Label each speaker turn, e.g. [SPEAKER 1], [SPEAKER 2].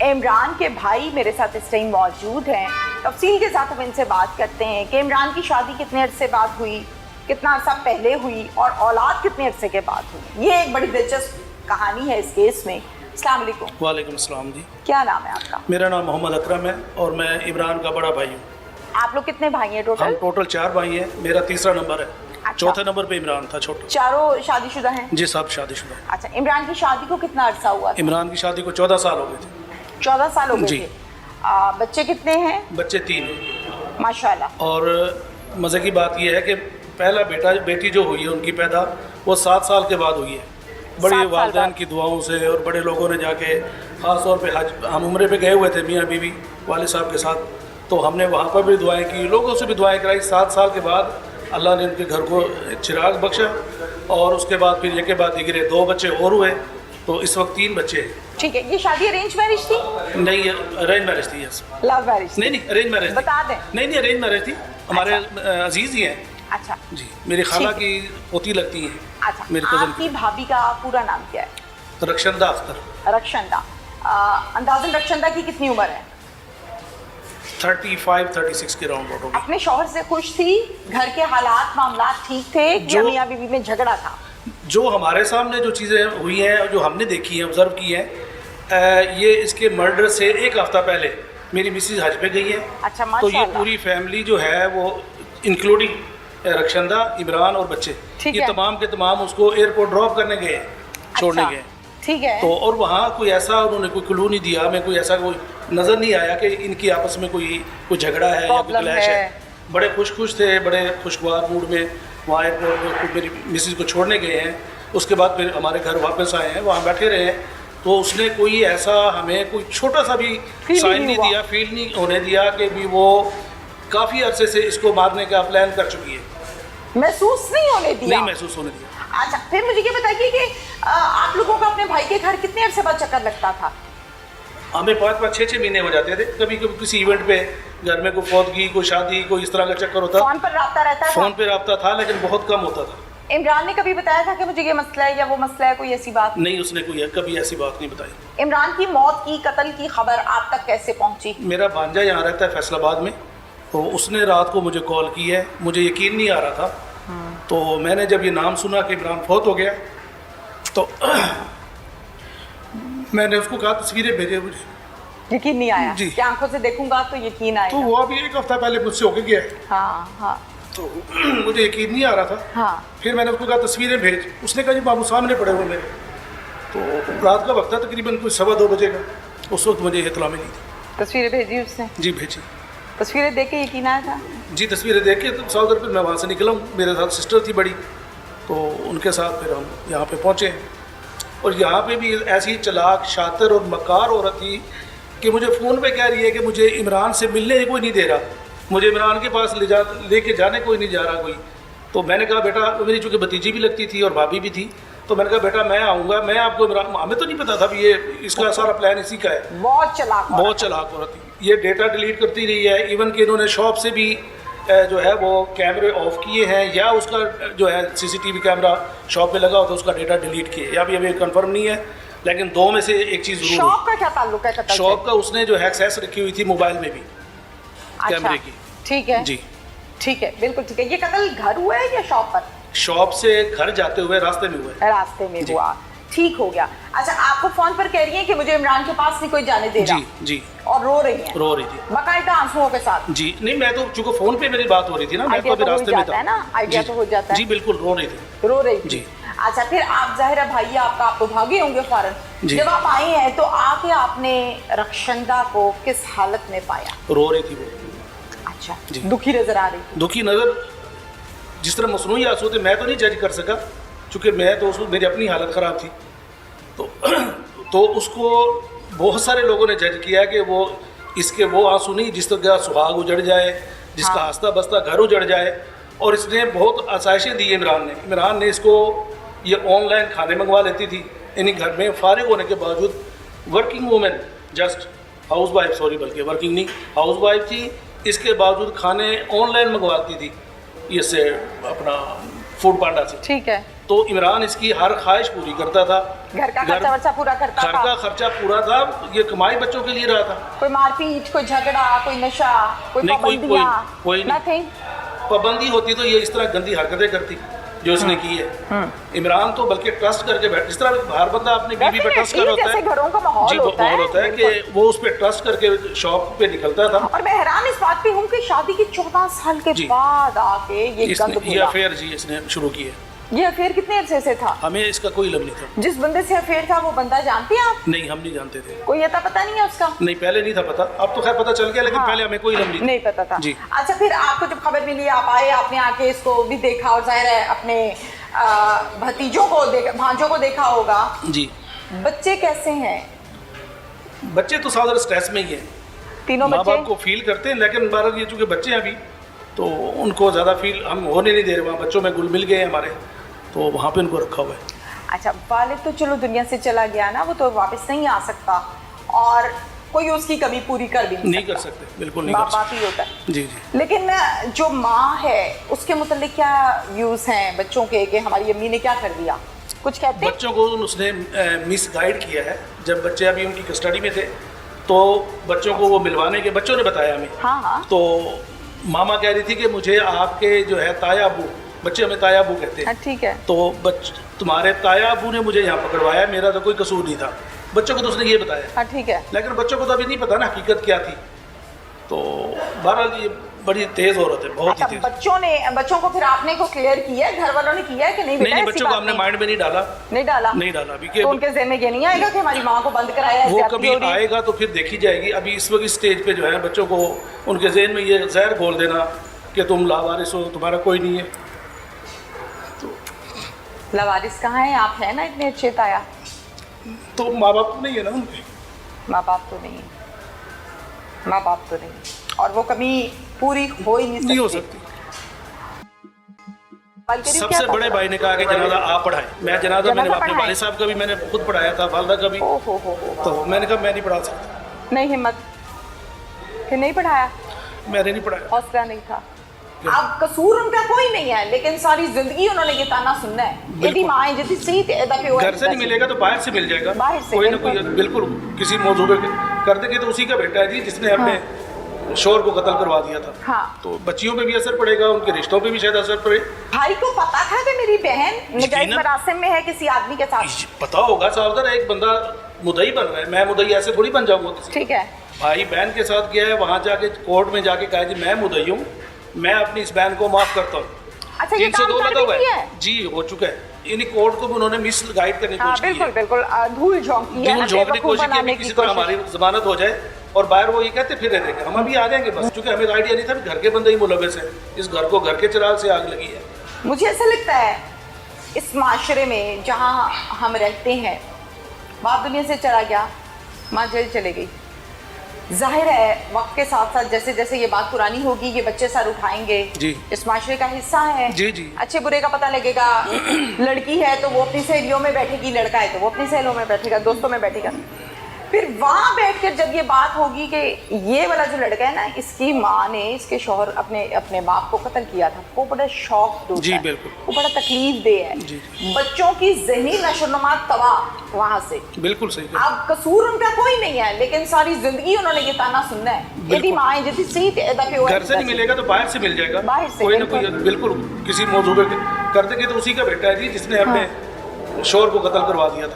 [SPEAKER 1] इमरान के भाई मेरे साथ इस टाइम मौजूद हैं। तफसील के साथ हम इनसे बात करते हैं कि इमरान की शादी कितने अरसे बाद हुई, कितना अरसा पहले हुई और औलाद कितने अरसे के बाद हुई। ये एक बड़ी दिलचस्प कहानी है इस केस में। अस्सलाम वालेकुम।
[SPEAKER 2] वालेकुम अस्सलाम जी।
[SPEAKER 1] क्या नाम है आपका?
[SPEAKER 2] मेरा नाम मोहम्मद अकरम है और मैं इमरान का बड़ा भाई हूँ।
[SPEAKER 1] आप लोग कितने भाई हैं टोटल?
[SPEAKER 2] हम टोटल 4 भाई हैं, मेरा तीसरा नंबर है।
[SPEAKER 1] अच्छा।
[SPEAKER 2] चौथे नंबर पे इमरान था छोटा।
[SPEAKER 1] चारों शादीशुदा हैं?
[SPEAKER 2] जी सब शादीशुदा हैं।
[SPEAKER 1] अच्छा, इमरान की शादी को कितना अरसा हुआ था?
[SPEAKER 2] इमरान की शादी को 14 साल हो गए थे।
[SPEAKER 1] 14 साल हो गए
[SPEAKER 2] जी।
[SPEAKER 1] थे। बच्चे कितने हैं?
[SPEAKER 2] बच्चे 3 हैं।
[SPEAKER 1] माशाल्लाह।
[SPEAKER 2] और मज़े की बात यह है कि पहला बेटी जो हुई है उनकी पैदा वो 7 साल के बाद हुई है।
[SPEAKER 1] 7
[SPEAKER 2] बड़ी
[SPEAKER 1] साल
[SPEAKER 2] वालिदैन
[SPEAKER 1] बाद।
[SPEAKER 2] की दुआओं से और बड़े लोगों ने जाके ख़ास तौर पे हज हम उम्रे पे गए हुए थे मियाँ बीवी वाले साहब के साथ, तो हमने वहाँ पर भी दुआएं की, लोगों से भी दुआएं कराई। 7 साल के बाद अल्लाह ने उनके घर को चिराग बख्शा और उसके बाद फिर एक के बाद दिगरे 2 बच्चे और हुए, तो इस वक्त 3 बच्चे हैं।
[SPEAKER 1] ठीक है, ये शादी अरेंज मैरिज थी?
[SPEAKER 2] नहीं, ये अरेंज मैरिज थी। यस।
[SPEAKER 1] Love marriage?
[SPEAKER 2] नहीं अरेंज मैरिज
[SPEAKER 1] बता दें।
[SPEAKER 2] नहीं अरेंज मैरिज थी। हमारे अजीज़ ही हैं।
[SPEAKER 1] अच्छा
[SPEAKER 2] जी, मेरी खाला
[SPEAKER 1] ठीक
[SPEAKER 2] की पोती लगती हैं।
[SPEAKER 1] अच्छा,
[SPEAKER 2] मेरे कज़न
[SPEAKER 1] आपकी भाभी का पूरा नाम क्या है?
[SPEAKER 2] की रक्षंदा अख्तर।
[SPEAKER 1] रक्षंदा। अंदाज़न रक्षंदा की कितनी उम्र है?
[SPEAKER 2] 35-36 के राउंड होगी।
[SPEAKER 1] अपने शौहर से खुश थी? घर के हालात मामला ठीक थे या
[SPEAKER 2] जो-
[SPEAKER 1] मियाँ बीवी में झगड़ा था?
[SPEAKER 2] जो हमारे सामने जो चीज़ें हुई हैं और जो हमने देखी हैं, ऑब्जर्व की हैं, ये इसके मर्डर से 1 हफ्ता पहले मेरी मिसेज हज पे गई है।
[SPEAKER 1] अच्छा,
[SPEAKER 2] तो ये
[SPEAKER 1] माशाल्लाह।
[SPEAKER 2] पूरी फैमिली जो है वो इंक्लूडिंग रक्षंदा, इमरान और बच्चे,
[SPEAKER 1] ठीक
[SPEAKER 2] ये
[SPEAKER 1] है।
[SPEAKER 2] तमाम के तमाम उसको एयरपोर्ट ड्रॉप करने गए हैं, छोड़ने
[SPEAKER 1] अच्छा,
[SPEAKER 2] गए हैं।
[SPEAKER 1] ठीक है।
[SPEAKER 2] तो और वहाँ कोई ऐसा उन्होंने कोई क्लू नहीं दिया, हमें कोई ऐसा कोई नज़र नहीं आया कि इनकी आपस में कोई झगड़ा है या कोई
[SPEAKER 1] प्रॉब्लम
[SPEAKER 2] क्लैश
[SPEAKER 1] है।
[SPEAKER 2] है। बड़े खुश थे, बड़े खुशगवार मूड में वहाँ एयरपोर्ट में मेरी मिसेज को छोड़ने गए हैं। उसके बाद फिर हमारे घर वापस आए हैं, वहाँ बैठे रहे हैं, तो उसने कोई ऐसा हमें कोई छोटा सा भी
[SPEAKER 1] फील
[SPEAKER 2] साइन
[SPEAKER 1] नहीं
[SPEAKER 2] नहीं
[SPEAKER 1] हुआ।
[SPEAKER 2] दिया, फील नहीं होने दिया कि भी वो काफ़ी अरसे से इसको मारने का प्लान कर चुकी है।
[SPEAKER 1] महसूस नहीं होने दिया?
[SPEAKER 2] नहीं महसूस होने दिया।
[SPEAKER 1] अच्छा, फिर मुझे ये बताइए कि आप लोगों का अपने भाई के घर कितने अरसे बाद चक्कर लगता था?
[SPEAKER 2] हमें 5-5, 6-6 महीने हो जाते थे। कभी कभी किसी इवेंट पे घर में कोई फौतगी, कोई शादी, कोई इस तरह का चक्कर होता।
[SPEAKER 1] फोन पर राब्ता रहता था?
[SPEAKER 2] फोन पे रब्ता था लेकिन बहुत कम होता था।
[SPEAKER 1] इमरान ने कभी बताया था कि मुझे ये मसला है या वो मसला है, कोई ऐसी बात?
[SPEAKER 2] नहीं, उसने कोई कभी ऐसी बात नहीं बताई।
[SPEAKER 1] इमरान की मौत की, कत्ल की खबर आप तक कैसे पहुंची?
[SPEAKER 2] मेरा भांजा यहाँ रहता है फैसलाबाद में, तो उसने रात को मुझे कॉल की है। मुझे यकीन नहीं आ रहा था, तो मैंने जब ये नाम सुना कि इमरान फौत हो गया, तो मैंने उसको कहा तस्वीरें भेजे मुझे।
[SPEAKER 1] यकीन नहीं आया
[SPEAKER 2] जी।
[SPEAKER 1] कि आंखों से देखूंगा तो यकीन
[SPEAKER 2] तो
[SPEAKER 1] आएगा।
[SPEAKER 2] वो अभी 1 हफ्ता पहले मुझसे होके गया है,
[SPEAKER 1] हाँ हाँ
[SPEAKER 2] तो मुझे यकीन नहीं आ रहा था।
[SPEAKER 1] हाँ।
[SPEAKER 2] फिर मैंने उसको कहा तस्वीरें भेज। उसने कहा जी बाबू सामने पड़े हुए मेरे। तो रात का वक्त था, तकरीबन कुछ 2:15 बजे का। उस वक्त मुझे इत्तला मिली थी।
[SPEAKER 1] तस्वीरें भेजी उसने?
[SPEAKER 2] जी भेजी।
[SPEAKER 1] तस्वीरें देख के यकीन आया था?
[SPEAKER 2] जी तस्वीरें देख के तो साउदर फिर मैं वहाँ से निकला हूँ। मेरे साथ सिस्टर थी बड़ी, तो उनके साथ फिर हम यहाँ पे पहुँचे। और यहाँ पे भी ऐसी चालाक, शातिर और मकार औरत थी कि मुझे फ़ोन पे कह रही है कि मुझे इमरान से मिलने कोई नहीं दे रहा, मुझे इमरान के पास लेके जाने कोई नहीं जा रहा कोई। तो मैंने कहा बेटा, मेरी चूँकि भतीजी भी लगती थी और भाभी भी थी, तो मैंने कहा बेटा मैं आऊँगा, मैं आपको इमरान, हमें तो नहीं पता था भी ये इसका सारा प्लान इसी का है।
[SPEAKER 1] बहुत चालाक औरत।
[SPEAKER 2] बहुत चालाक औरत थी। ये डेटा डिलीट करती रही है, इवन कि इन्होंने शॉप से भी जो है वो कैमरे ऑफ किए हैं, या उसका जो है सीसीटीवी कैमरा शॉप पे लगा होता उसका डेटा डिलीट किए, या भी अभी कंफर्म नहीं है, लेकिन 2 में से एक चीज़ जरूर
[SPEAKER 1] शॉप का क्या ताल्लुक है कत्ल से?
[SPEAKER 2] शॉप का उसने जो है एक्सेस रखी हुई थी मोबाइल में भी, कैमरे की।
[SPEAKER 1] ठीक है
[SPEAKER 2] जी।
[SPEAKER 1] ठीक है, बिल्कुल ठीक है। ये कत्ल घर हुआ है या शॉप पर?
[SPEAKER 2] शॉप से घर जाते हुए रास्ते में हुआ है।
[SPEAKER 1] रास्ते में
[SPEAKER 2] जी।
[SPEAKER 1] हुआ, ठीक हो गया। अच्छा, आपको फोन पर कह रही है कि मुझे इमरान के पास नहीं कोई जाने दे रहा?
[SPEAKER 2] जी जी,
[SPEAKER 1] और रो रही है?
[SPEAKER 2] रो रही थी
[SPEAKER 1] बाकायदा आंसुओं के साथ?
[SPEAKER 2] जी। नहीं, मैं तो चूँकि फ़ोन पे मेरी बात हो रही थी ना, मैं तो
[SPEAKER 1] आइडिया
[SPEAKER 2] अभी
[SPEAKER 1] तो हो
[SPEAKER 2] रास्ते में
[SPEAKER 1] जाता
[SPEAKER 2] था
[SPEAKER 1] है ना, आइडिया
[SPEAKER 2] जी,
[SPEAKER 1] तो हो जाता है।
[SPEAKER 2] जी बिल्कुल रो रही थी।
[SPEAKER 1] रो रही थी।
[SPEAKER 2] जी।
[SPEAKER 1] अच्छा, फिर आप ज़ाहिर है भाई आपका, आप तो भागे होंगे फौरन।
[SPEAKER 2] जी।
[SPEAKER 1] जब आप आए हैं तो आके आपने रक्षंदा को किस हालत में पाया?
[SPEAKER 2] रो रही थी वो।
[SPEAKER 1] अच्छा,
[SPEAKER 2] जी।
[SPEAKER 1] दुखी नजर आ रही थी?
[SPEAKER 2] दुखी नज़र, जिस तरह मसनूई आंसू थे, मैं तो नहीं जज कर सका चूँकि मैं तो मेरी अपनी हालत ख़राब थी। तो उसको बहुत सारे लोगों ने जज किया कि वो इसके वो आंसू नहीं जिस तरह सुहाग उजड़ जाए, जिसका
[SPEAKER 1] हाँ।
[SPEAKER 2] हंसता बसता घर उजड़ जाए। और इसने बहुत आसाइशें दी इमरान ने इसको, ये ऑनलाइन खाने मंगवा लेती थी, यानी घर में फारिग होने के बावजूद, working women, just house wife, sorry बल्कि वर्किंग नहीं, हाउस वाइफ थी, इसके बावजूद खाने ऑनलाइन मंगवाती थी, इससे अपना फूड पांडा से।
[SPEAKER 1] ठीक है।
[SPEAKER 2] तो इमरान इसकी हर ख्वाहिश पूरी करता था,
[SPEAKER 1] घर का खर्चा वर्चा पूरा करता
[SPEAKER 2] घर का
[SPEAKER 1] था,
[SPEAKER 2] खर्चा पूरा था, ये कमाई बच्चों के लिए रहा था।
[SPEAKER 1] कोई मारपीट, कोई झगड़ा, कोई नशा, कोई
[SPEAKER 2] नहीं,
[SPEAKER 1] पाबंदियां,
[SPEAKER 2] कोई नहीं।
[SPEAKER 1] nothing?
[SPEAKER 2] पाबंदी होती तो ये इस तरह गंदी हरकतें करती जो इसने की है। इमरान तो बल्कि ट्रस्ट करके बैठ, जिस तरह बाहर बंदा अपनी बीवी पे ट्रस्ट कर होता
[SPEAKER 1] जैसे
[SPEAKER 2] है,
[SPEAKER 1] घरों का माहौल
[SPEAKER 2] जी
[SPEAKER 1] होता
[SPEAKER 2] माहौल होता है कि
[SPEAKER 1] बिल्कुल।
[SPEAKER 2] वो उस पर ट्रस्ट करके शॉप पे निकलता था।
[SPEAKER 1] और मैं हैरान इस बात पे हूँ कि शादी के 14 साल के
[SPEAKER 2] जी।
[SPEAKER 1] बाद आके ये गंद
[SPEAKER 2] ये
[SPEAKER 1] घोला।
[SPEAKER 2] अफेयर जी इसने शुरू की है।
[SPEAKER 1] ये अफेयर कितने अरसे से था?
[SPEAKER 2] हमें इसका कोई इल्म नहीं था।
[SPEAKER 1] जिस बंदे से अफेयर था वो बंदा जानते हैं आप?
[SPEAKER 2] नहीं, हम नहीं जानते थे।
[SPEAKER 1] कोई अता पता नहीं है उसका?
[SPEAKER 2] नहीं, पहले नहीं था पता, अब तो खैर पता चल गया, लेकिन
[SPEAKER 1] हाँ।
[SPEAKER 2] पहले हमें कोई इल्म नहीं था।
[SPEAKER 1] नहीं पता था
[SPEAKER 2] जी।
[SPEAKER 1] अच्छा, फिर आपको जब खबर मिली, आप आए, आपने आके इसको भी देखा और जाहिर है अपने भतीजों को देखा, भांजों को देखा होगा।
[SPEAKER 2] जी।
[SPEAKER 1] बच्चे कैसे हैं?
[SPEAKER 2] बच्चे तो साधारण स्ट्रेस में ही है,
[SPEAKER 1] तीनों
[SPEAKER 2] माँ
[SPEAKER 1] बच्चे?
[SPEAKER 2] बाप को फील करते हैं, लेकिन बारह ये चूँकि बच्चे हैं अभी, तो उनको ज़्यादा फील हम होने नहीं दे रहे। वहाँ बच्चों में घुल मिल गए हैं हमारे, तो वहाँ पे उनको रखा हुआ है।
[SPEAKER 1] अच्छा, वालिद तो चलो दुनिया से चला गया ना, वो तो वापस नहीं आ सकता और कोई उसकी कमी पूरी कर भी
[SPEAKER 2] नहीं कर सकते, बिल्कुल नहीं
[SPEAKER 1] माँ
[SPEAKER 2] कर
[SPEAKER 1] बाप
[SPEAKER 2] सकते।
[SPEAKER 1] ही होता है।
[SPEAKER 2] जी जी।
[SPEAKER 1] लेकिन जो माँ है उसके मुतालिक क्या व्यूज हैं बच्चों के कि हमारी अम्मी ने क्या कर दिया, कुछ कहते हैं?
[SPEAKER 2] बच्चों को उसने मिस गाइड किया है। जब बच्चे अभी उनकी कस्टडी में थे तो बच्चों को वो मिलवाने के, बच्चों ने बताया हमें।
[SPEAKER 1] हाँ हाँ।
[SPEAKER 2] तो मामा कह रही थी कि मुझे आपके जो है ताया अबू, बच्चे हमें ताया अबू कहते हैं,
[SPEAKER 1] हाँ, ठीक है।
[SPEAKER 2] तो तुम्हारे ताया अबू ने मुझे यहाँ पकड़वाया, मेरा तो कोई कसूर नहीं था। बच्चों को तो उसने ये बताया,
[SPEAKER 1] हाँ, ठीक है।
[SPEAKER 2] लेकिन बच्चों को तो अभी नहीं पता ना हकीकत क्या थी। तो बहरहाल ये बड़ी तेज औरत है, बहुत ही
[SPEAKER 1] अच्छा,
[SPEAKER 2] तेज।
[SPEAKER 1] बच्चों को फिर आपने को क्लियर किया, घर वालों ने किया है कि नहीं?
[SPEAKER 2] नहीं, बच्चों को हमने माइंड में नहीं डाला।
[SPEAKER 1] नहीं डाला?
[SPEAKER 2] नहीं डाला अभी के।
[SPEAKER 1] तो उनके ज़हन में ये नहीं आएगा कि हमारी माँ को बंद कराया है,
[SPEAKER 2] वो
[SPEAKER 1] ज्यादती
[SPEAKER 2] कभी
[SPEAKER 1] हो रही है?
[SPEAKER 2] आएगा तो फिर देखी जाएगी। अभी इस वक्त स्टेज पे जो है बच्चों को उनके जहन में ये जहर घोल देना कि तुम लावारिस हो, तुम्हारा कोई नहीं है।
[SPEAKER 1] लवारिस कहाँ है? आप हैं ना इतने अच्छे ताया।
[SPEAKER 2] तो माँ बाप नहीं है ना उनके।
[SPEAKER 1] माँ बाप तो नहीं, माँ बाप तो नहीं, और वो कमी पूरी हो ही नहीं
[SPEAKER 2] हो
[SPEAKER 1] सकती।
[SPEAKER 2] सकती। सबसे बड़े भाई ने कहा कि जनाजा आप पढ़ाएं। मैं जनाजा मैंने अपने वाले साहब का भी मैंने खुद पढ़ाया था, वालदा का भी। तो मैंने कहा मैं नहीं पढ़ा सकता।
[SPEAKER 1] नहीं हिम्मत, फिर नहीं पढ़ाया?
[SPEAKER 2] मैंने नहीं पढ़ाया,
[SPEAKER 1] हौसला नहीं था। अब कसूर उनका कोई नहीं है, लेकिन सारी जिंदगी उन्होंने ये ताना सुनना है। यदि माँ जितनी सही
[SPEAKER 2] घर से नहीं मिलेगा तो बाहर से मिल जाएगा,
[SPEAKER 1] बाहर से
[SPEAKER 2] कोई ना कोई बिल्कुल किसी मौजू पे कर देंगे। तो उसी का बेटा है जी जिसने अपने शोर को कत्ल करवा दिया था।
[SPEAKER 1] हाँ।
[SPEAKER 2] तो बच्चियों पे भी असर पड़ेगा, उनके रिश्तों पे भी शायद असर पड़े।
[SPEAKER 1] भाई को पता था कि मेरी बहन मुजाहिद मरासिम में है किसी आदमी के साथ?
[SPEAKER 2] पता होगा साहब, एक बंदा मुदई बन रहा है, मैं मुदई ऐसे थोड़ी बन जाऊंगा किसी।
[SPEAKER 1] ठीक है।
[SPEAKER 2] भाई बहन के साथ गया है, वहाँ जाके कोर्ट में जाके कहा जी मैं मुदई हूँ, मैं अपनी इस बहन को माफ करता हूँ।
[SPEAKER 1] अच्छा, ये काम
[SPEAKER 2] 302
[SPEAKER 1] कर
[SPEAKER 2] लगा हुआ
[SPEAKER 1] भी
[SPEAKER 2] है जी, हो चुका है। इन्हीं कोर्ट को भी उन्होंने मिस गाइड करने की कोशिश की है।
[SPEAKER 1] बिल्कुल धूल झोंकती है,
[SPEAKER 2] धूल झोंकने की कोशिश की, किसी तरह हमारी जमानत हो जाए। और बाहर वो ये कहते फिर रहे थे हम अभी आ जाएंगे बस, क्योंकि हमें आइडिया नहीं था कि घर के बंदे ही मुलविस है, इस घर को घर के चिराग से आग लगी है।
[SPEAKER 1] मुझे ऐसा लगता है इस माशरे में जहाँ हम रहते हैं, बाप दुनिया से चला गया, माँ जेल चले गई। जाहिर है वक्त के साथ साथ जैसे जैसे ये बात पुरानी होगी, ये बच्चे सर उठाएंगे
[SPEAKER 2] जी।
[SPEAKER 1] इस माशरे का हिस्सा है
[SPEAKER 2] जी जी।
[SPEAKER 1] अच्छे बुरे का पता लगेगा। लड़की है तो वो अपनी सहेलियों में बैठेगी, लड़का है तो वो अपनी सहेलियों में बैठेगा, दोस्तों में बैठेगा। फिर वहाँ बैठकर जब ये बात होगी कि ये वाला जो लड़का है ना, इसकी माँ ने इसके शौहर अपने बाप को कत्ल किया था, वो बड़ा शौक
[SPEAKER 2] जी बिल्कुल,
[SPEAKER 1] वो बड़ा तकलीफ दे है।
[SPEAKER 2] जी।
[SPEAKER 1] बच्चों की जहनी नशोनुमा तबाह वहाँ से।
[SPEAKER 2] बिल्कुल सही।
[SPEAKER 1] अब कसूर उनका कोई नहीं है, लेकिन सारी जिंदगी उन्होंने ये ताना सुनना है। यदि माँ जितनी सही
[SPEAKER 2] घर से नहीं मिलेगा तो बाहर से मिल जाएगा,
[SPEAKER 1] बाहर से
[SPEAKER 2] कोई ना कोई बिल्कुल किसी मौजू पे कर देंगे। तो उसी का बेटा है जी जिसने अपने शोर को कत्ल करवा दिया था।